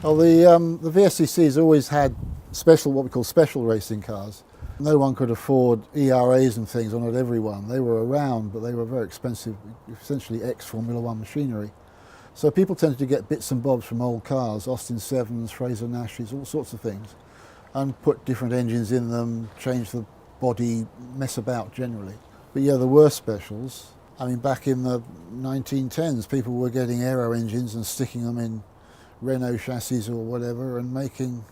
Well, the VSCC's always had what we call special racing cars. No one could afford ERAs and things, or not everyone. They were around, but they were very expensive, essentially ex-Formula One machinery. So people tended to get bits and bobs from old cars, Austin 7s, Fraser Nashes, all sorts of things, and put different engines in them, change the body, mess about generally. But yeah, there were specials. I mean, back in the 1910s, people were getting aero engines and sticking them in Renault chassis or whatever and making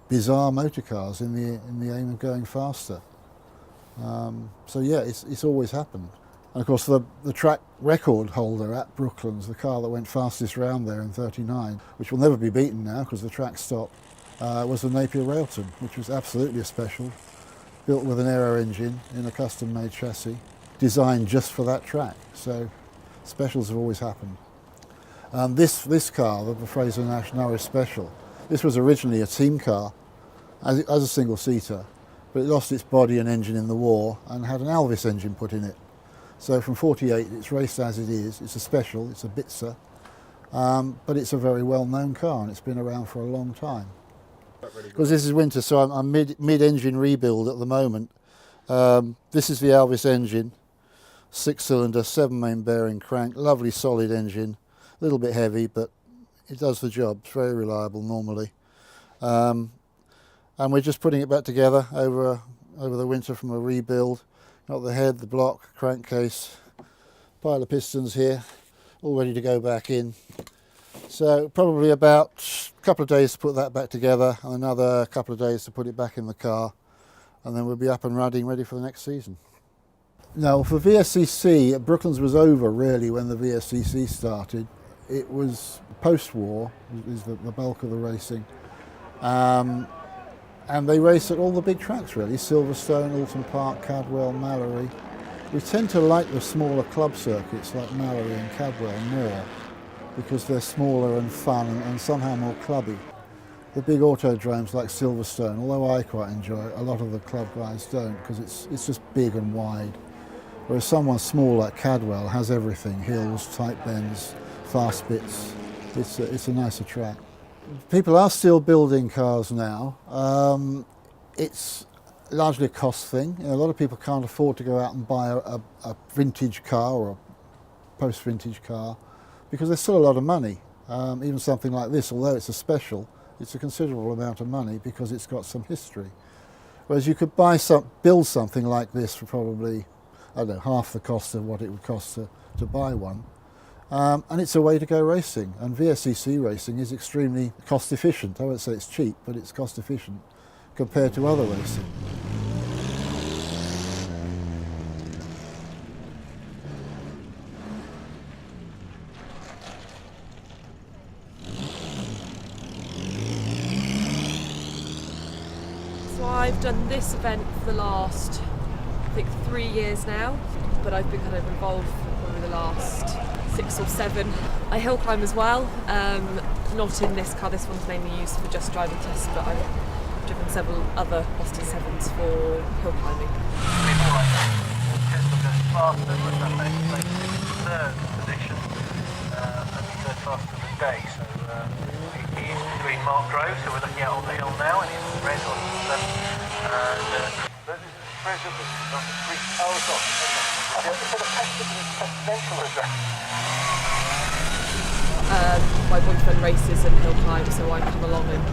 bizarre motor cars in the aim of going faster. So yeah, it's always happened. And of course the track record holder at Brooklands, the car that went fastest round there in '39, which will never be beaten now because the track stopped, was the Napier Railton, which was absolutely a special, built with an aero engine in a custom made chassis, designed just for that track. So specials have always happened. This car, the Fraser Nash Norris Special, this was originally a team car as a single-seater, but it lost its body and engine in the war and had an Alvis engine put in it. So from '48 it's raced as it is. It's a special, it's a Bitzer, but it's a very well-known car and it's been around for a long time. Because this is winter, so I'm mid-engine rebuild at the moment. This is the Alvis engine, 6-cylinder, 7-main bearing crank, lovely solid engine. A little bit heavy, but it does the job. It's very reliable normally. And we're just putting it back together over the winter from a rebuild. Got the head, the block, crankcase, pile of pistons here, all ready to go back in. So probably about a couple of days to put that back together and another couple of days to put it back in the car. And then we'll be up and running, ready for the next season. Now for VSCC, Brooklands was over really when the VSCC started. It was post-war, is the bulk of the racing. And they race at all the big tracks really, Silverstone, Alton Park, Cadwell, Mallory. We tend to like the smaller club circuits like Mallory and Cadwell more because they're smaller and fun and somehow more clubby. The big autodromes like Silverstone, although I quite enjoy it, a lot of the club guys don't because it's just big and wide. Whereas someone small like Cadwell has everything, hills, tight bends, fast bits. It's a nicer track. People are still building cars now. It's largely a cost thing. You know, a lot of people can't afford to go out and buy a vintage car or a post-vintage car because there's still a lot of money. Even something like this, although it's a special, it's a considerable amount of money because it's got some history. Whereas you could build something like this for probably, I don't know, half the cost of what it would cost to buy one. And it's a way to go racing, and VSCC racing is extremely cost efficient. I won't say it's cheap, but it's cost efficient compared to other racing. So I've done this event for the last, I think, 3 years now, but I've been kind of involved for probably the last 6 or 7. I hill climb as well, not in this car. This one's mainly used for just driving tests, but I've driven several other Austin 7s for hill climbing. Faster, but that third position, and he goes faster than Day. So he's between Mark Grove, so we're looking out on the hill now, and he's red on the left. And this is Fraser, not the street. Oh, it's not. Okay. It's a presidential address. My boyfriend races and hill climbs, so I come along and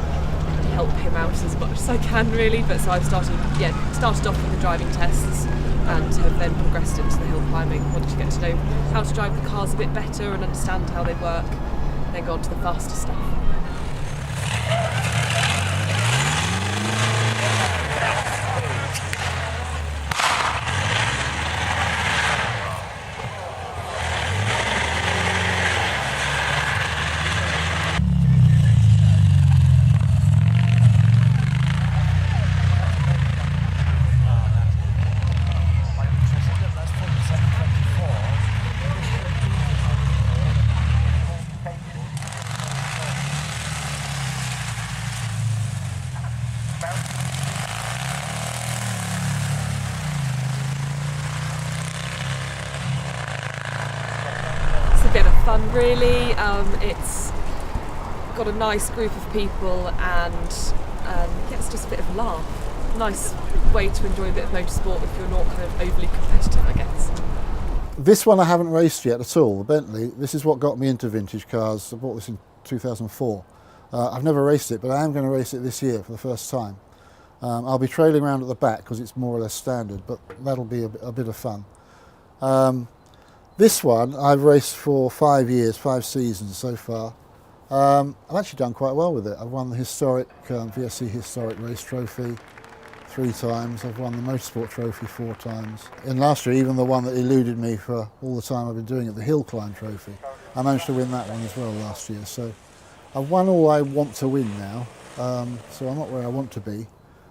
help him out as much as I can really. But so I've started off with the driving tests and have then progressed into the hill climbing. Wanted to get to know how to drive the cars a bit better and understand how they work, then go on to the faster stuff. Bit of fun really. It's got a nice group of people, and it's just a bit of a laugh. Nice way to enjoy a bit of motorsport if you're not kind of overly competitive, I guess. This one I haven't raced yet at all, the Bentley. This is what got me into vintage cars. I bought this in 2004. I've never raced it, but I am going to race it this year for the first time. I'll be trailing around at the back because it's more or less standard, but that'll be a bit of fun. This one I've raced for 5 years, 5 seasons so far. I've actually done quite well with it. I've won the historic VSC Historic Race Trophy 3 times. I've won the Motorsport Trophy 4 times. And last year, even the one that eluded me for all the time I've been doing it, the Hill Climb Trophy, I managed to win that one as well last year. So I've won all I want to win now, so I'm not where I want to be.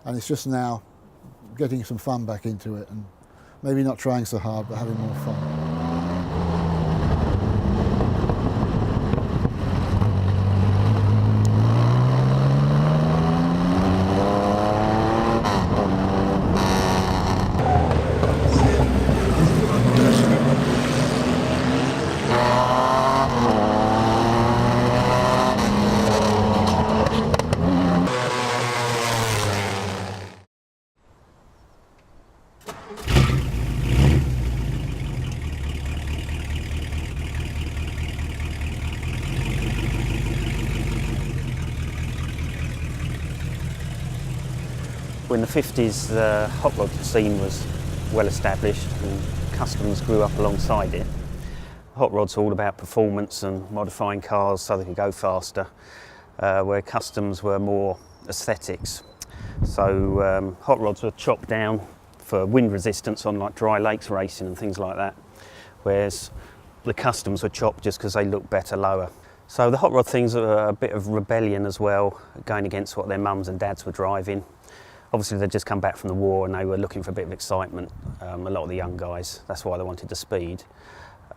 And it's just now getting some fun back into it and maybe not trying so hard, but having more fun. In the 50s, the hot rod scene was well established and customs grew up alongside it. Hot rods are all about performance and modifying cars so they could go faster, where customs were more aesthetics. So hot rods were chopped down for wind resistance on like dry lakes racing and things like that, whereas the customs were chopped just because they looked better lower. So the hot rod things are a bit of rebellion as well, going against what their mums and dads were driving. Obviously they'd just come back from the war and they were looking for a bit of excitement, a lot of the young guys, that's why they wanted the speed.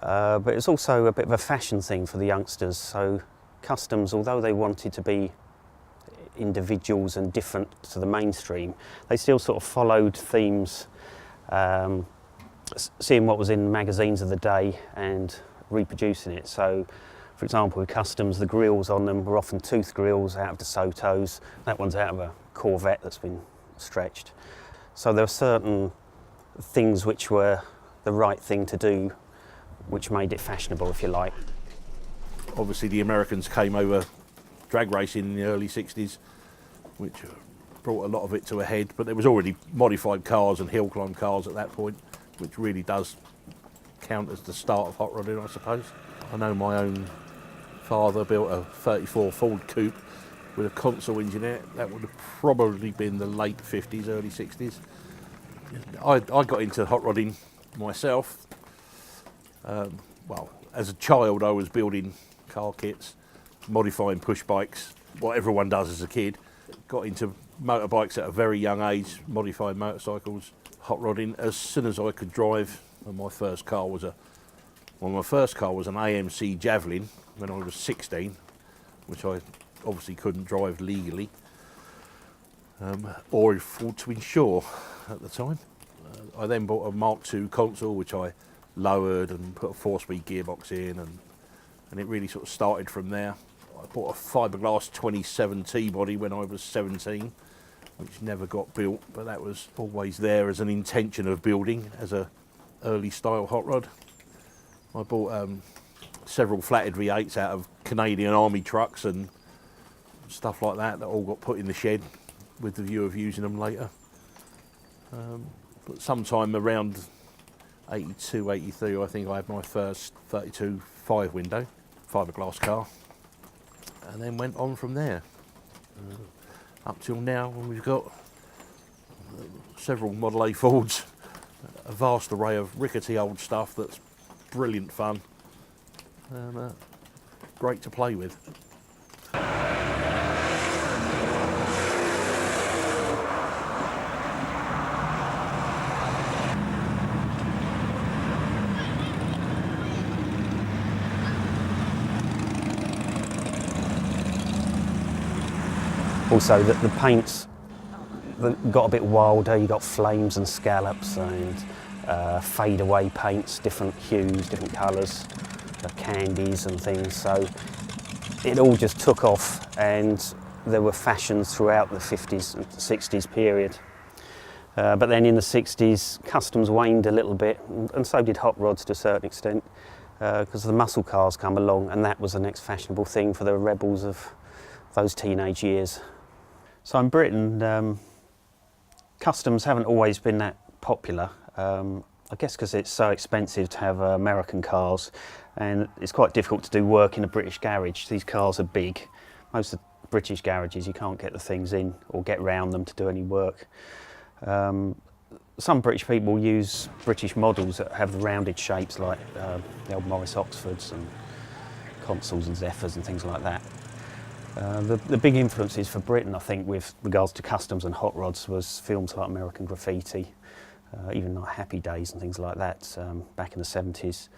But it's also a bit of a fashion thing for the youngsters, so customs, although they wanted to be individuals and different to the mainstream, they still sort of followed themes, seeing what was in magazines of the day and reproducing it. So, for example, with customs, the grills on them were often tooth grills out of DeSoto's. That one's out of a Corvette that's been stretched. So there were certain things which were the right thing to do, which made it fashionable, if you like. Obviously the Americans came over drag racing in the early 60s, which brought a lot of it to a head, but there was already modified cars and hill climb cars at that point, which really does count as the start of hot rodding, I suppose. I know my own father built a 34 Ford Coupe with a console engine in it. That would have probably been the late 50s, early 60s. I got into hot rodding myself. Well, as a child I was building car kits, modifying push bikes, what everyone does as a kid. Got into motorbikes at a very young age, modifying motorcycles, hot rodding as soon as I could drive. And my first car was an AMC Javelin when I was 16, which I obviously couldn't drive legally or afford to insure at the time. I then bought a Mark II console, which I lowered and put a 4-speed gearbox in, and it really sort of started from there. I bought a fiberglass 27 T-body when I was 17, which never got built, but that was always there as an intention of building as a early style hot rod. I bought several flathead V8s out of Canadian Army trucks and stuff like that all got put in the shed with the view of using them later. But sometime around 82, 83, I think I had my first 32 5-window fiberglass car, and then went on from there up till now, when we've got several Model A Fords, a vast array of rickety old stuff that's brilliant fun and great to play with. Also, the paints got a bit wilder. You got flames and scallops and fade-away paints, different hues, different colours, candies and things. So it all just took off, and there were fashions throughout the 50s and 60s period. But then in the 60s, customs waned a little bit, and so did hot rods to a certain extent, because the muscle cars come along, and that was the next fashionable thing for the rebels of those teenage years. So in Britain, customs haven't always been that popular. I guess because it's so expensive to have American cars, and it's quite difficult to do work in a British garage. These cars are big. Most of the British garages, you can't get the things in or get round them to do any work. Some British people use British models that have the rounded shapes, like the old Morris Oxfords and Consuls and Zephyrs and things like that. The big influences for Britain, I think, with regards to customs and hot rods, was films like American Graffiti, even like Happy Days and things like that back in the 70s.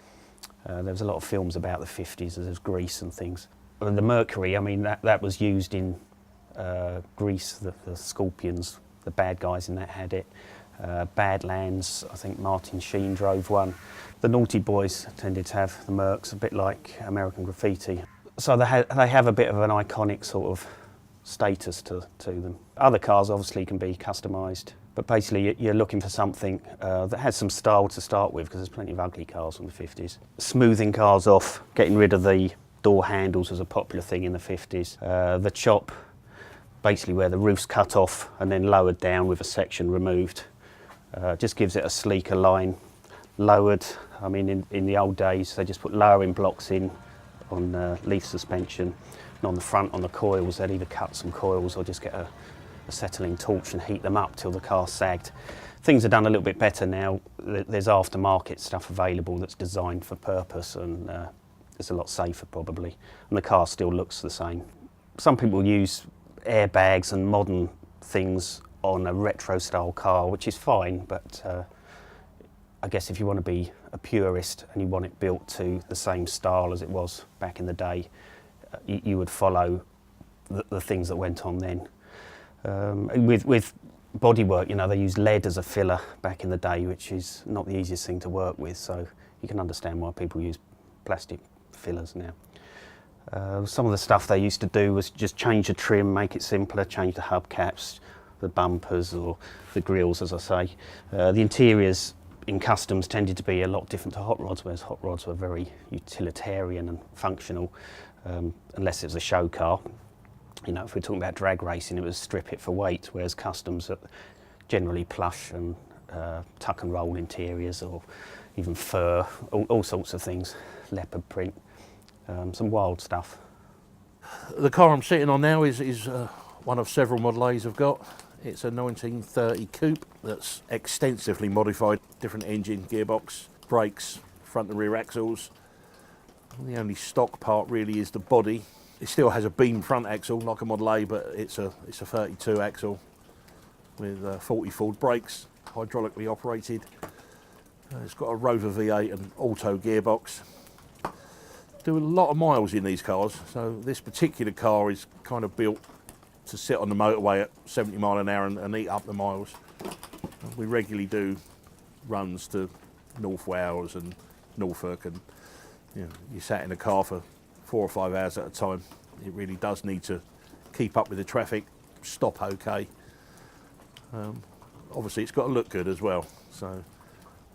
There was a lot of films about the 50s, there was Grease and things. And the Mercury, I mean, that was used in Grease, the Scorpions, the bad guys in that had it. Badlands, I think Martin Sheen drove one. The Naughty Boys tended to have the Mercs, a bit like American Graffiti. So they have a bit of an iconic sort of status to them. Other cars obviously can be customised, but basically you're looking for something that has some style to start with, because there's plenty of ugly cars from the 50s. Smoothing cars off, getting rid of the door handles was a popular thing in the 50s. The chop, basically where the roof's cut off and then lowered down with a section removed. Just gives it a sleeker line. Lowered, I mean in the old days they just put lowering blocks in on leaf suspension, and on the front, on the coils, they'd either cut some coils or just get a acetylene torch and heat them up till the car sagged. Things are done a little bit better now. There's aftermarket stuff available that's designed for purpose, and it's a lot safer probably, and the car still looks the same. Some people use airbags and modern things on a retro style car, which is fine, but I guess if you want to be a purist and you want it built to the same style as it was back in the day, you would follow the things that went on then. With bodywork, you know, they used lead as a filler back in the day, which is not the easiest thing to work with, so you can understand why people use plastic fillers now. Some of the stuff they used to do was just change the trim, make it simpler, change the hubcaps, the bumpers or the grills, as I say. The interiors in customs tended to be a lot different to hot rods, whereas hot rods were very utilitarian and functional, unless it was a show car. You know, if we're talking about drag racing, it was strip it for weight, whereas customs are generally plush and tuck and roll interiors, or even fur, all sorts of things, leopard print, some wild stuff. The car I'm sitting on now is one of several Model A's I've got. It's a 1930 coupe that's extensively modified, different engine, gearbox, brakes, front and rear axles. The only stock part really is the body. It still has a beam front axle like a Model A, but it's a 32 axle with 40 forward brakes, hydraulically operated. It's got a Rover V8 and auto gearbox. Do a lot of miles in these cars, so this particular car is kind of built to sit on the motorway at 70 mile an hour and eat up the miles. We regularly do runs to North Wales and Norfolk, and you know, you sat in a car for 4 or 5 hours at a time. It really does need to keep up with the traffic, stop okay. Obviously it's got to look good as well, so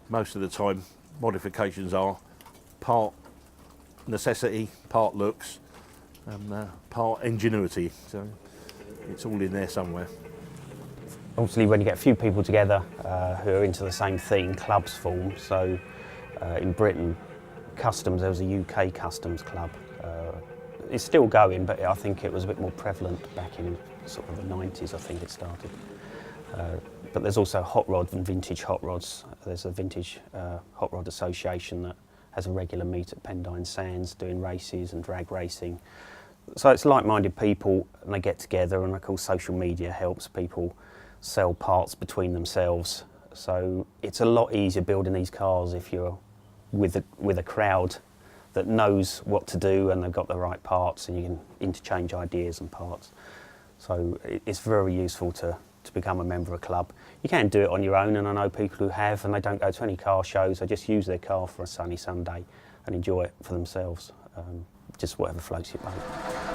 most of the time modifications are part necessity, part looks, and part ingenuity. So it's all in there somewhere. Obviously, when you get a few people together who are into the same thing, clubs form. So in Britain, customs, there was a UK customs club. It's still going, but I think it was a bit more prevalent back in sort of the 90s, I think it started. But there's also hot rod and vintage hot rods. There's a vintage hot rod association that has a regular meet at Pendine Sands doing races and drag racing. So it's like-minded people, and they get together, and of course social media helps people sell parts between themselves. So it's a lot easier building these cars if you're with a crowd that knows what to do and they've got the right parts, and you can interchange ideas and parts. So it's very useful to become a member of a club. You can do it on your own, and I know people who have, and they don't go to any car shows, they just use their car for a sunny Sunday and enjoy it for themselves. just whatever floats your boat.